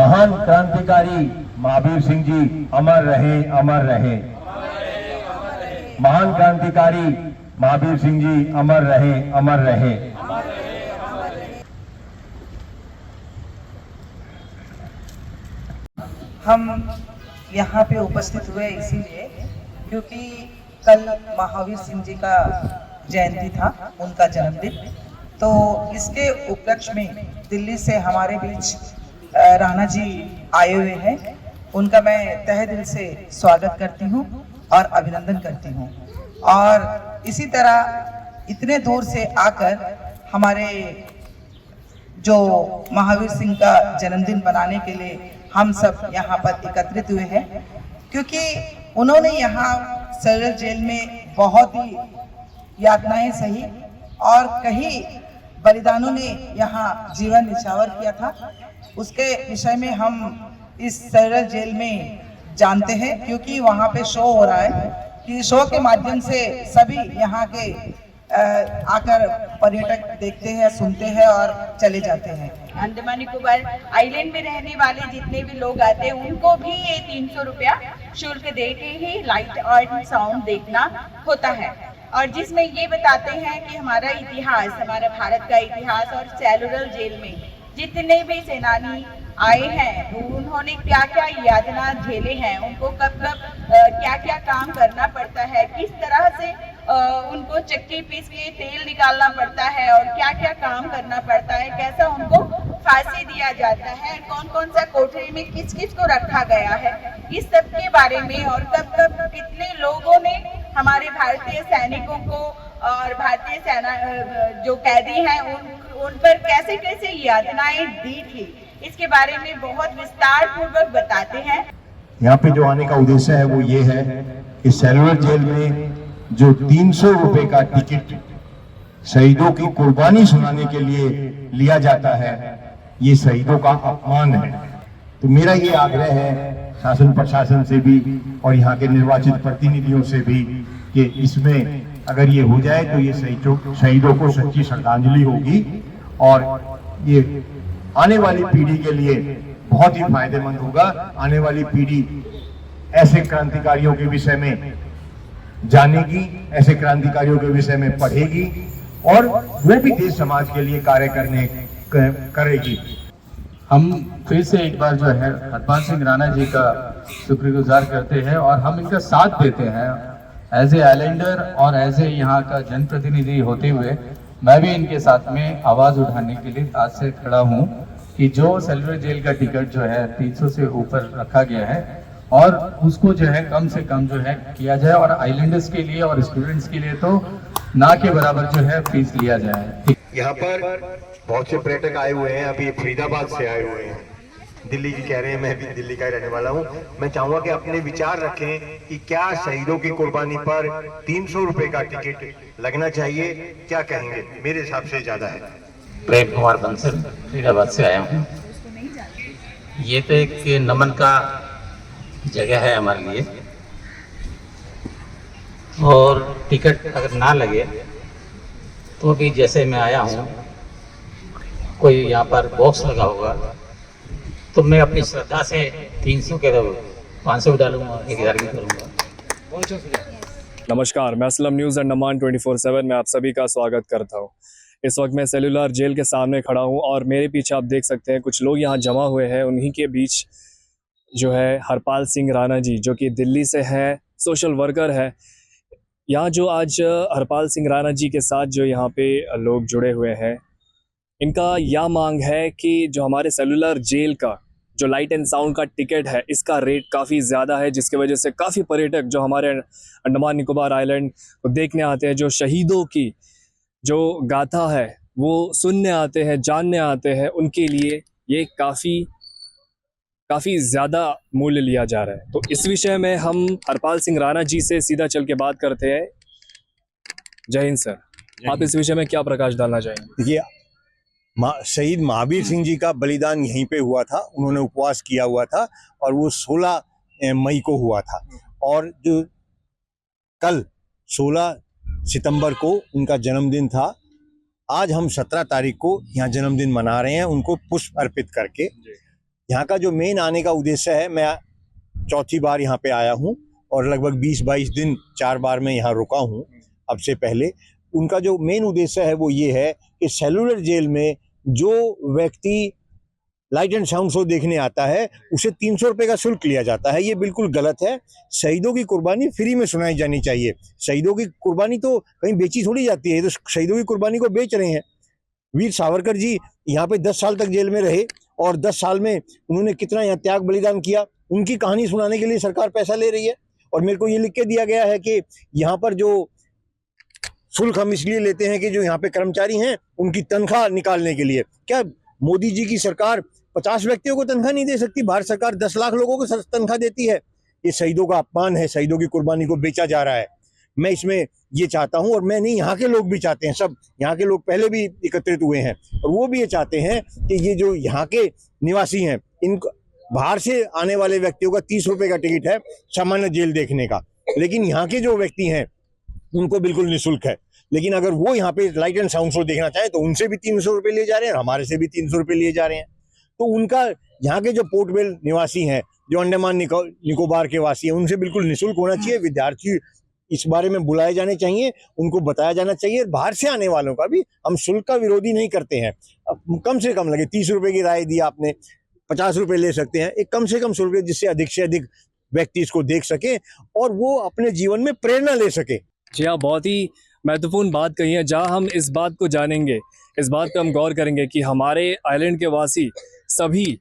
महान क्रांतिकारी महावीर सिंह जी अमर रहे, अमर रहे। महान क्रांतिकारी महावीर सिंह जी अमर रहे, अमर रहे। हम यहाँ पे उपस्थित हुए इसीलिए क्योंकि कल महावीर सिंह जी का जयंती था, उनका जन्मदिन। तो इसके उपलक्ष्य में दिल्ली से हमारे बीच राणा जी आए हुए हैं। उनका मैं तहे दिल से स्वागत करती हूँ और अभिनंदन करती हूँ। और इसी तरह इतने दूर से आकर हमारे जो महावीर सिंह का जन्मदिन मनाने के लिए हम सब यहाँ पर एकत्रित हुए हैं, क्योंकि उन्होंने यहाँ सेलुलर जेल में बहुत ही यातनाएं सही और कई बलिदानों ने यहाँ जीवन निछावर किया था। उसके विषय में हम इस सेलुलर जेल में जानते हैं, क्योंकि वहाँ पे शो हो रहा है कि शो के माध्यम से सभी यहाँ के आकर पर्यटक देखते हैं, सुनते हैं और चले जाते हैं। अंडमान निकोबार आइलैंड में रहने वाले जितने भी लोग आते हैं उनको भी ये 300 रुपया शुल्क दे के ही लाइट और साउंड देखना होता है, और जिसमें ये बताते हैं कि हमारा इतिहास, हमारा भारत का इतिहास और सेलुलर जेल में जितने भी सेनानी आए हैं उन्होंने क्या क्या यातना झेले हैं, उनको कब कब क्या क्या काम करना पड़ता है, किस तरह से उनको चक्की पीस के तेल निकालना पड़ता है और क्या क्या काम करना पड़ता है, कैसा उनको फांसी दिया जाता है, कौन कौन सा कोठरी में किस किस को रखा गया है, इस सब के बारे में, और कब कब कितने लोगों ने हमारे भारतीय सैनिकों को और भारतीय सेना जो कैदी हैं उन पर कैसे कैसे यातनाएं दी थी, इसके बारे में बहुत विस्तार पूर्वक बताते हैं। यहाँ पे जो आने का उद्देश्य है वो ये है कि सेलुलर जेल में जो 300 रुपए का टिकट शहीदों की कुर्बानी सुनाने के लिए लिया जाता है, ये शहीदों का अपमान है। तो मेरा ये आग्रह है शासन प्रशासन से भी और यहाँ के निर्वाचित प्रतिनिधियों से भी कि इसमें अगर ये हो जाए तो ये शहीदों को सच्ची श्रद्धांजलि होगी और ये आने वाली पीढ़ी के लिए बहुत ही फायदेमंद होगा। आने वाली पीढ़ी ऐसे क्रांतिकारियों के विषय में जानेगी, ऐसे क्रांतिकारियों के विषय में पढ़ेगी और वो भी देश समाज के लिए कार्य करेगी। हम फिर से एक बार जो है हरपाल सिंह राणा जी का शुक्रगुजार करते हैं और हम इनका साथ देते हैं एज ए आइलैंडर और एज ए यहाँ का जनप्रतिनिधि होते हुए मैं भी इनके साथ में आवाज उठाने के लिए आज से खड़ा हूँ कि जो सेलुलर जेल का टिकट जो है 300 से ऊपर रखा गया है और उसको जो है कम से कम जो है किया जाए और आइलैंडर्स के लिए और स्टूडेंट्स के लिए तो ना के बराबर जो है फीस लिया जाए। यहाँ पर बहुत से पर्यटक आए हुए हैं, अभी फरीदाबाद से आए हुए हैं, दिल्ली की कह रहे हैं, मैं भी दिल्ली का रहने वाला हूँ। मैं चाहूंगा कि अपने विचार रखें कि क्या शहीदों की कुर्बानी पर 300 रुपए का टिकट लगना चाहिए, क्या कहेंगे? मेरे हिसाब से ज्यादा है। प्रेम कुमार बंसल फरीदाबाद से आया हूँ। ये तो एक नमन का जगह है हमारे लिए, और टिकट अगर ना लगे तो भी जैसे मैं आया हूँ कोई यहाँ पर बॉक्स लगा होगा तो मैं अपनी श्रद्धा से 300 के 500 भी डालूंगा, 1000 भी करूँगा। नमस्कार, मैं असलम न्यूज़ अंडमान 24/7 में आप सभी का स्वागत करता हूँ। इस वक्त मैं सेलुलर जेल के सामने खड़ा हूँ और मेरे पीछे आप देख सकते हैं कुछ लोग यहाँ जमा हुए हैं। उन्हीं के बीच जो है हरपाल सिंह राणा जी, जो कि दिल्ली से हैं, सोशल वर्कर है। यहाँ जो आज हरपाल सिंह राणा जी के साथ जो यहाँ पे लोग जुड़े हुए हैं, इनका यह मांग है कि जो हमारे सेलुलर जेल का जो लाइट एंड साउंड का टिकट है, इसका रेट काफ़ी ज़्यादा है, जिसकी वजह से काफ़ी पर्यटक जो हमारे अंडमान निकोबार आइलैंड को देखने आते हैं, जो शहीदों की जो गाथा है वो सुनने आते हैं, जानने आते हैं, उनके लिए ये काफ़ी ज़्यादा मूल्य लिया जा रहा है। तो इस विषय में हम हरपाल सिंह राणा जी से सीधा चल के बात करते हैं। जय हिंद सर, आप इस विषय में क्या प्रकाश डालना चाहेंगे? देखिए, शहीद महावीर सिंह जी का बलिदान यहीं पे हुआ था। उन्होंने उपवास किया हुआ था और वो 16 मई को हुआ था, और जो कल 16 सितंबर को उनका जन्मदिन था। आज हम 17 तारीख को यहाँ जन्मदिन मना रहे हैं उनको पुष्प अर्पित करके। यहाँ का जो मेन आने का उद्देश्य है, मैं चौथी बार यहाँ पे आया हूँ और लगभग 20-22 दिन 4 बार मैं यहाँ रुका हूँ अब से पहले। उनका जो मेन उद्देश्य है वो ये है कि सेलुलर जेल में जो व्यक्ति लाइट एंड साउंड शो देखने आता है उसे 300 रुपये का शुल्क लिया जाता है। ये बिल्कुल गलत है। शहीदों की कुर्बानी फ्री में सुनाई जानी चाहिए। शहीदों की कुर्बानी तो कहीं बेची थोड़ी जाती है, तो शहीदों की कुर्बानी को बेच रहे हैं। वीर सावरकर जी यहाँ पे 10 साल तक जेल में रहे और 10 साल में उन्होंने कितना यहाँ त्याग बलिदान किया, उनकी कहानी सुनाने के लिए सरकार पैसा ले रही है। और मेरे को ये लिख के दिया गया है कि यहाँ पर जो शुल्क हम इसलिए लेते हैं कि जो यहाँ पे कर्मचारी हैं उनकी तनख्वाह निकालने के लिए। क्या मोदी जी की सरकार 50 व्यक्तियों को तनख्वाह नहीं दे सकती? भारत सरकार 10 लाख लोगों को तनख्वाह देती है। ये शहीदों का अपमान है, शहीदों की कुर्बानी को बेचा जा रहा है। मैं इसमें ये चाहता हूं, और मैं नहीं, यहाँ के लोग भी चाहते हैं, सब यहाँ के लोग पहले भी एकत्रित हुए हैं और वो भी ये चाहते हैं कि ये जो यहाँ के निवासी हैं, इन बाहर से आने वाले व्यक्तियों का 30 रुपए का टिकट है सामान्य जेल देखने का, लेकिन यहाँ के जो व्यक्ति हैं उनको बिल्कुल निःशुल्क है। लेकिन अगर वो यहाँ पे लाइट एंड साउंड शो देखना चाहें तो उनसे भी 300 रुपये लिए जा रहे हैं, हमारे से भी 300 रुपये लिए जा रहे हैं। तो उनका यहाँ के जो पोर्टबेल निवासी हैं, जो अंडमान निकोबार के वासी हैं, उनसे बिल्कुल निःशुल्क होना चाहिए। विद्यार्थी इस बारे में बुलाए जाने चाहिए, उनको बताया जाना चाहिए। बाहर से आने वालों का भी हम शुल्क का विरोधी नहीं करते हैं। कम से कम लगे, 30 रुपए की राय दी आपने, 50 रुपए ले सकते हैं, एक कम से कम शुल्क जिससे अधिक से अधिक व्यक्ति इसको देख सके और वो अपने जीवन में प्रेरणा ले सके। जी हाँ, बहुत ही महत्वपूर्ण बात कही है, जहाँ हम इस बात को जानेंगे, इस बात पे हम गौर करेंगे कि हमारे आइलैंड के वासी सभी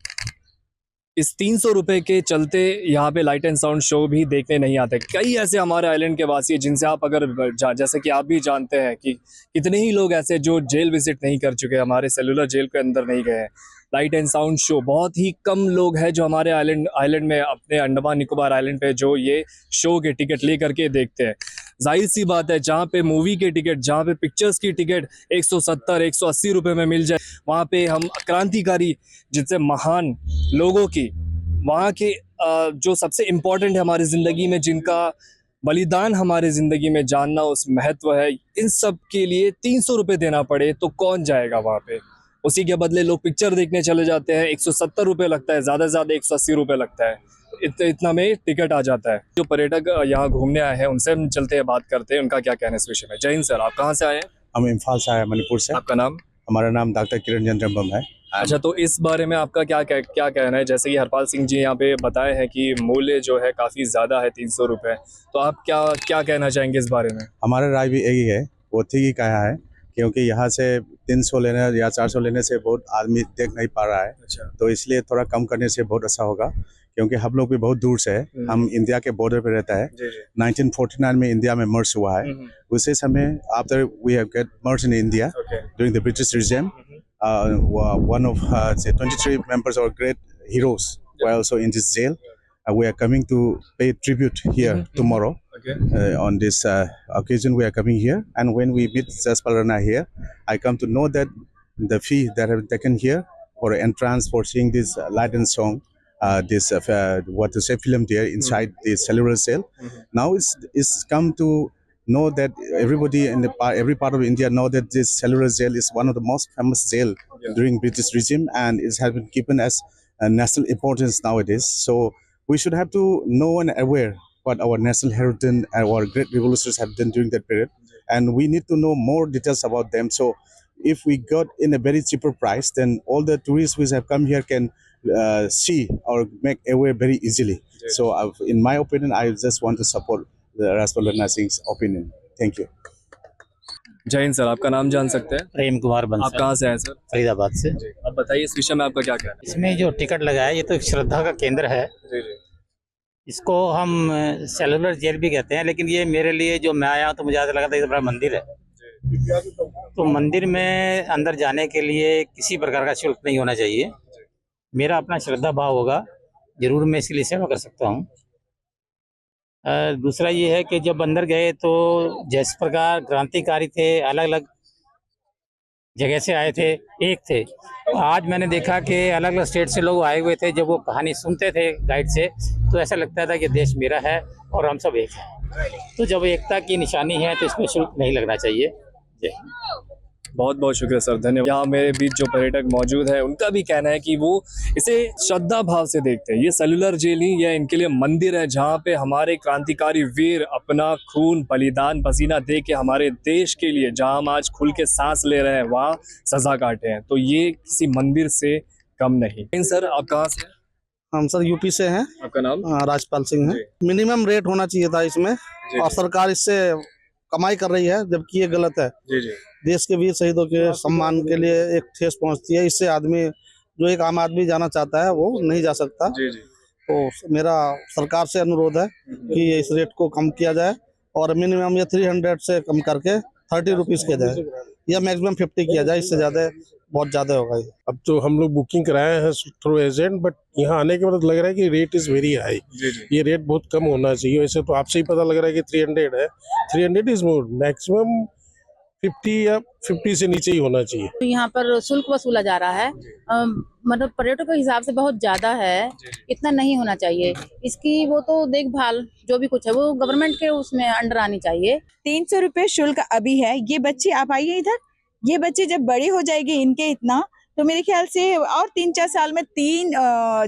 इस 300 रुपये के चलते यहाँ पे लाइट एंड साउंड शो भी देखने नहीं आते। कई ऐसे हमारे आइलैंड के वासी हैं जिनसे आप अगर जैसे कि आप भी जानते हैं कि कितने ही लोग ऐसे जो जेल विजिट नहीं कर चुके, हमारे सेलुलर जेल के अंदर नहीं गए हैं। लाइट एंड साउंड शो बहुत ही कम लोग हैं जो हमारे आइलैंड में, अपने अंडमान निकोबार आइलैंड पे जो ये शो के टिकट ले करके देखते हैं। जाहिर सी बात है, जहाँ पे मूवी के टिकट, जहाँ पे पिक्चर्स की टिकट 170-180 रुपये में मिल जाए, वहाँ पे हम क्रांतिकारी जिससे महान लोगों की, वहाँ के जो सबसे इम्पोर्टेंट है हमारी ज़िंदगी में, जिनका बलिदान हमारी ज़िंदगी में जानना उस महत्व है, इन सब के लिए 300 रुपये देना पड़े तो कौन जाएगा वहाँ पे? उसी के बदले लोग पिक्चर देखने चले जाते हैं, 170 रुपये लगता है, ज़्यादा से ज़्यादा 180 रुपये लगता है, इतना में टिकट आ जाता है। जो पर्यटक यहाँ घूमने आए हैं उनसे हम चलते हैं, बात करते हैं उनका क्या कहना है इस विषय में। जय हिंद सर, आप कहाँ से आए हैं? हम इम्फाल से आए, मणिपुर से। आपका नाम? हमारा नाम डॉक्टर किरण चंद्रम है। अच्छा, तो इस बारे में आपका क्या कहना है? जैसे कि हरपाल सिंह जी यहाँ पे बताए हैं कि मूल्य जो है काफ़ी ज़्यादा है, 300 रुपये, तो आप क्या कहना चाहेंगे इस बारे में? हमारा राय भी यही है, वो ठीक ही कहा है, क्योंकि यहाँ से 300 लेने या 400 लेने से बहुत आदमी देख नहीं पा रहा है। अच्छा। तो इसलिए थोड़ा कम करने से बहुत अच्छा होगा, क्योंकि हम लोग भी बहुत दूर से है, हम इंडिया के बॉर्डर पे रहता है। 1949 में इंडिया में मर्ज हुआ है। उसी समय after we have get merge in India during the British regime, one of say 23 members or great heroes were also in this jail. We are coming to pay tribute here tomorrow. On this occasion we are coming here, and when we meet Jaspal Rana here, I come to know that the fee that have been taken here for entrance for seeing this light and song, this what to say film there inside the cellular cell. Now it's come to know that everybody in every part of India know that this cellular jail is one of the most famous jail during British regime, and it has been given as a national importance nowadays. So we should have to know and aware what our national heritage and our great revolutionaries have done during that period, and we need to know more details about them. So if we got in a very cheaper price, then all the tourists which have come here can see or make aware very easily. So in my opinion, I just want to support the Jaspal Rana Singh's opinion. Thank you. जय Hind sir, आपका नाम जान सकते हैं? प्रेम कुमार बंसल। आप कहाँ से हैं सर? फरीदाबाद से। अब बताइए इस विषय में आपका क्या कहना है? इसमें जो टिकट लगा है ये तो एक श्रद्धा का केंद्र है। इसको हम सेलुलर जेल भी कहते हैं, लेकिन ये मेरे लिए, जो मैं आया हूँ तो मुझे ऐसा लगा था ये बड़ा मंदिर है। तो मंदिर में अंदर जाने के लिए किसी प्रकार का शुल्क नहीं होना चाहिए। मेरा अपना श्रद्धा भाव होगा, जरूर मैं इसके लिए सेवा कर सकता हूँ। दूसरा ये है कि जब अंदर गए तो जिस प्रकार क्रांतिकारी थे, अलग अलग जगह से आए थे, एक थे। तो आज मैंने देखा कि अलग अलग स्टेट से लोग आए हुए थे। जब वो कहानी सुनते थे गाइड से, तो ऐसा लगता था कि देश मेरा है और हम सब एक हैं। तो जब एकता की निशानी है तो इसमें शुल्क नहीं लगना चाहिए। बहुत बहुत शुक्रिया सर, धन्यवाद। यहाँ मेरे बीच जो पर्यटक मौजूद हैं उनका भी कहना है कि वो इसे श्रद्धा भाव से देखते हैं। ये सेलुलर जेल ही यह इनके लिए मंदिर है जहाँ पे हमारे क्रांतिकारी वीर अपना खून बलिदान पसीना दे के हमारे देश के लिए, जहाँ हम आज खुल के सांस ले रहे हैं, वहाँ सजा काटे हैं। तो ये किसी मंदिर से कम नहीं। सर आप कहाँ से? हम सर यूपी से हैं। आपका नाम? राजपाल सिंह है। मिनिमम रेट होना चाहिए था इसमें, और सरकार इससे कमाई कर रही है, जबकि ये गलत है। जी जी। देश के वीर शहीदों के सम्मान के लिए एक ठेस पहुंचती है, इससे आदमी जो एक आम आदमी जाना चाहता है वो नहीं जा सकता। जी जी। तो मेरा सरकार से अनुरोध है कि इस रेट को कम किया जाए, और मिनिमम ये 300 से कम करके 30 रुपीज किया जाए, या मैक्सिमम 50 किया जाए। इससे ज्यादा बहुत ज्यादा होगा ये। अब तो हम लोग बुकिंग कराए हैं थ्रू एजेंट, बट यहाँ आने के बाद लग रहा है कि रेट इज वेरी हाई। ये रेट बहुत कम होना चाहिए। वैसे तो आपसे ही पता लग रहा है कि 300 है, 300 इज मोर, मैक्सिमम 50 या 50 से नीचे ही होना चाहिए। तो यहाँ पर शुल्क वसूला जा रहा है, मतलब पर्यटकों के हिसाब से बहुत ज्यादा है, इतना नहीं होना चाहिए। इसकी वो तो देखभाल जो भी कुछ है वो गवर्नमेंट के उसमें अंडर आनी चाहिए। 300 रुपए शुल्क अभी है। ये बच्चे, आप आइए इधर, ये बच्चे जब बड़े हो जाएंगे इनके इतना, तो मेरे ख्याल से और 3-4 साल में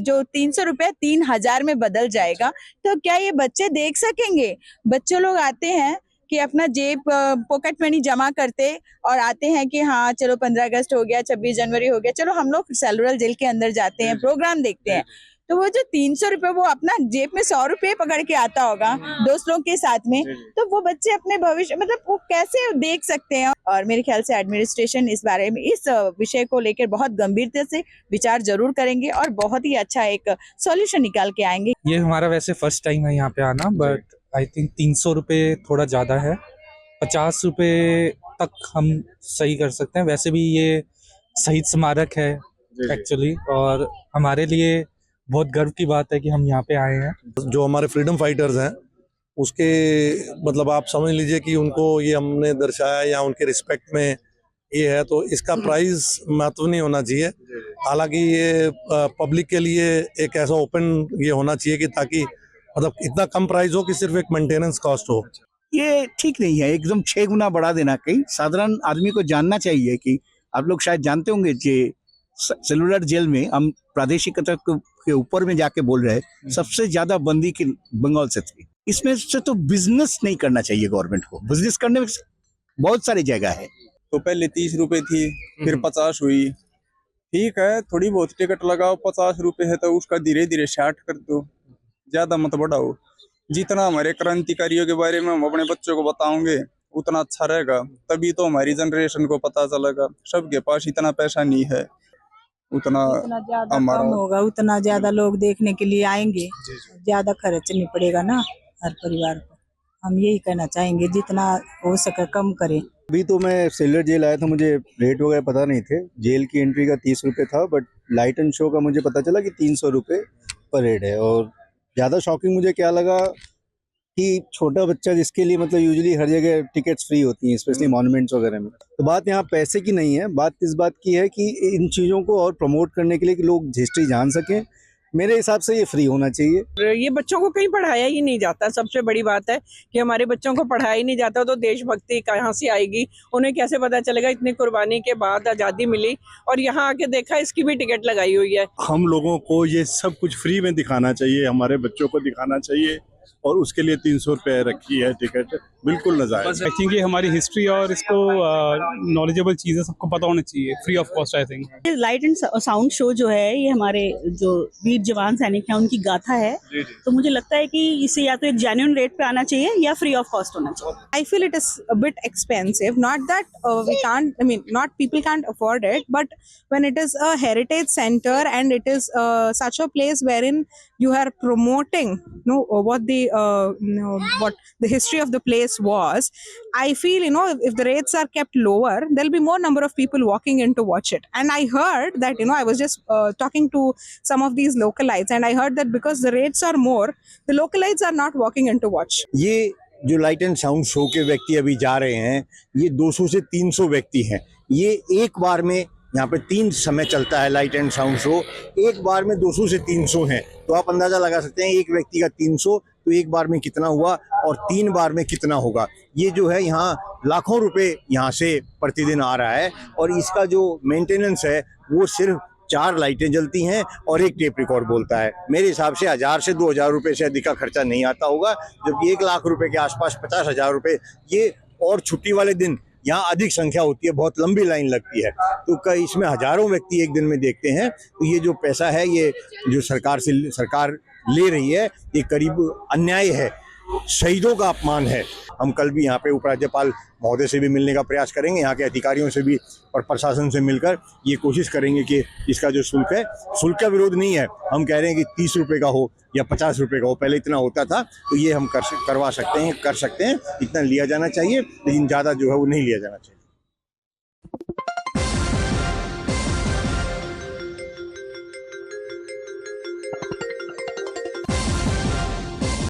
जो 300 रुपए 3000 में बदल जाएगा। तो क्या ये बच्चे देख सकेंगे? बच्चे लोग आते हैं कि अपना जेब पॉकेट मनी जमा करते और आते हैं कि हाँ चलो 15 अगस्त हो गया, 26 जनवरी हो गया, चलो हम लोग सेलुलर जेल के अंदर जाते हैं, प्रोग्राम देखते हैं। तो वो जो 300 रुपए वो अपना जेब में 100 रुपए पकड़ के आता होगा दोस्तों के साथ में, तो वो बच्चे अपने भविष्य मतलब वो कैसे देख सकते हैं? और मेरे ख्याल से एडमिनिस्ट्रेशन इस बारे में, इस विषय को लेकर बहुत गंभीरता से विचार जरूर करेंगे और बहुत ही अच्छा एक सॉल्यूशन निकाल के आएंगे। ये हमारा वैसे फर्स्ट टाइम है यहाँ पे आना, बट आई थिंक 300 रुपए थोड़ा ज्यादा है। 50 रुपए तक हम सही कर सकते हैं। वैसे भी ये शहीद स्मारक है एक्चुअली, और हमारे लिए बहुत गर्व की बात है कि हम यहाँ पे आए हैं। जो हमारे फ्रीडम फाइटर्स हैं उसके मतलब आप समझ लीजिए कि उनको ये हमने दर्शाया या उनके रिस्पेक्ट में ये है, तो इसका प्राइस महत्व नहीं होना चाहिए। हालांकि ये पब्लिक के लिए एक ऐसा ओपन ये होना चाहिए कि ताकि मतलब इतना कम प्राइस हो कि सिर्फ एक मेंटेनेंस कॉस्ट हो। ये ठीक नहीं है, एकदम 6 गुना बढ़ा देना। कहीं साधारण आदमी को जानना चाहिए कि आप लोग शायद जानते होंगे कि सेलुलर जेल में हम प्रादेशिक के ऊपर में जाके बोल रहे हैं, सबसे ज्यादा बंदी की बंगाल से थी। इसमें से तो बिजनेस नहीं करना चाहिए गवर्नमेंट को। बिजनेस करने में बहुत सारी जगह है। तो पहले 30 रुपए थी, फिर 50 हुई। ठीक है, थोड़ी बहुत टिकट लगाओ। 50 रुपए है तो उसका धीरे धीरे 60 कर दो, ज्यादा मत बढ़ाओ। जितना हमारे क्रांतिकारियों के बारे में हम अपने बच्चों को बताओगे उतना अच्छा रहेगा, तभी तो हमारी जनरेशन को पता चलेगा। सबके पास इतना पैसा नहीं है, उतना ज्यादा कम होगा, उतना ज्यादा लोग देखने के लिए आएंगे, ज्यादा खर्च नहीं पड़ेगा ना हर परिवार को। हम यही कहना चाहेंगे जितना हो सके कम करें। अभी तो मैं सेलुलर जेल आया था, मुझे रेट वगैरह पता नहीं थे। जेल की एंट्री का 30 रुपये था, बट लाइट एंड शो का मुझे पता चला कि 300 रुपये पर हेड है। और ज़्यादा शॉकिंग मुझे क्या लगा कि छोटा बच्चा जिसके लिए मतलब यूजुअली हर जगह टिकट्स फ्री होती हैं, स्पेशली मॉन्यूमेंट्स वगैरह में, तो बात यहाँ पैसे की नहीं है। बात इस बात की है कि इन चीज़ों को और प्रमोट करने के लिए कि लोग हिस्ट्री जान सकें, मेरे हिसाब से ये फ्री होना चाहिए। ये बच्चों को कहीं पढ़ाया ही नहीं जाता। सबसे बड़ी बात है कि हमारे बच्चों को पढ़ाया ही नहीं जाता, तो देशभक्ति कहाँ से आएगी? उन्हें कैसे पता चलेगा? इतनी कुर्बानी के बाद आज़ादी मिली और यहाँ आके देखा इसकी भी टिकट लगाई हुई है। हम लोगों को ये सब कुछ फ्री में दिखाना चाहिए, हमारे बच्चों को दिखाना चाहिए, और उसके लिए 300 रुपये रखी है टिकट, बिल्कुल नजायज। आई थिंक ये हमारी हिस्ट्री और इसको नॉलेजेबल चीजें सबको पता होनी चाहिए, free of cost. I think light and sound show जो है ये हमारे जो वीर जवान सैनिक हैं उनकी गाथा है, तो मुझे लगता है कि इसे या तो एक जेन्युइन रेट पे आना चाहिए या फ्री ऑफ कॉस्ट होना चाहिए। I feel it is a bit expensive. Not that we can't, I mean, not people can't afford it, but when it is a heritage center and it is such a place wherein you are promoting, what the history of the place was, I feel, if the rates are kept lower, there'll be more number of people walking in to watch it. And I heard that, I was just talking to some of these localites, and I heard that because the rates are more, the localites are not walking in to watch. ये जो light and sound show के व्यक्ति अभी जा रहे हैं, ये 200 से 300 व्यक्ति हैं। ये एक बार में यहाँ पे 3 समय चलता है लाइट एंड साउंड शो, एक बार में 200 से 300 हैं, तो आप अंदाजा लगा सकते हैं एक व्यक्ति का 300, तो एक बार में कितना हुआ और 3 बार में कितना होगा। ये जो है यहाँ लाखों रुपए यहाँ से प्रतिदिन आ रहा है और इसका जो मेंटेनेंस है वो सिर्फ 4 लाइटें जलती हैं और एक टेप रिकॉर्ड बोलता है। मेरे हिसाब से 1000 से 2000 रुपए से अधिक का खर्चा नहीं आता होगा, जबकि 1 लाख रुपए के आसपास 50,000 रुपए ये, और छुट्टी वाले दिन यहाँ अधिक संख्या होती है, बहुत लंबी लाइन लगती है, तो कई इसमें हजारों व्यक्ति एक दिन में देखते हैं। तो ये जो पैसा है ये जो सरकार ले रही है ये करीब अन्याय है, शहीदों का अपमान है। हम कल भी यहाँ पे उपराज्यपाल महोदय से भी मिलने का प्रयास करेंगे, यहाँ के अधिकारियों से भी और प्रशासन से मिलकर ये कोशिश करेंगे कि इसका जो शुल्क है, शुल्क का विरोध नहीं है, हम कह रहे हैं कि 30 रुपये का हो या 50 रुपये का हो, पहले इतना होता था, तो ये हम करवा सकते हैं, कर सकते हैं, इतना लिया जाना चाहिए, लेकिन ज़्यादा जो है वो नहीं लिया जाना चाहिए।